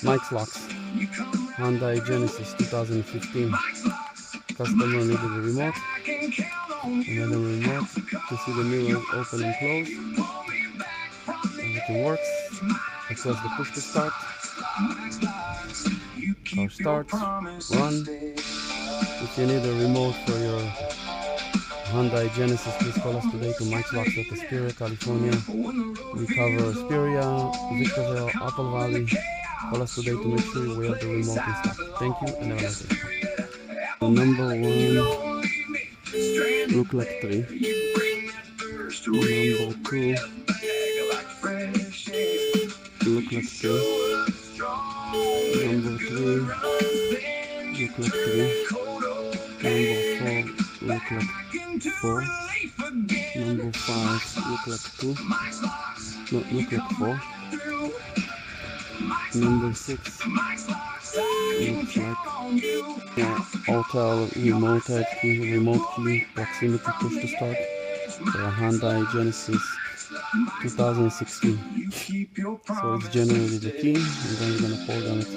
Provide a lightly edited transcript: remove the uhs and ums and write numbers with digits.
Mike's locks. Hyundai Genesis 2015. Customer needed a remote. Another remote to see the mirrors open and close. Everything works. I press the push to start. Car starts. Run. If you need a remote for your Hyundai Genesis, please call us today to Mike's Locks at Hesperia, California. We cover Hesperia, Victorville, Apple Valley. Call us today to make sure we have the remote in stock. Thank you and have a nice day. The number one look like 3. Number 2 look like 2. Number 3 look like 3. Number 4 look like 4. Number 5 look like 2. No, look like 4. Number 6 looks like auto remote key proximity push to start for a Hyundai Genesis 2016. So it's generated the key and then you're gonna program it.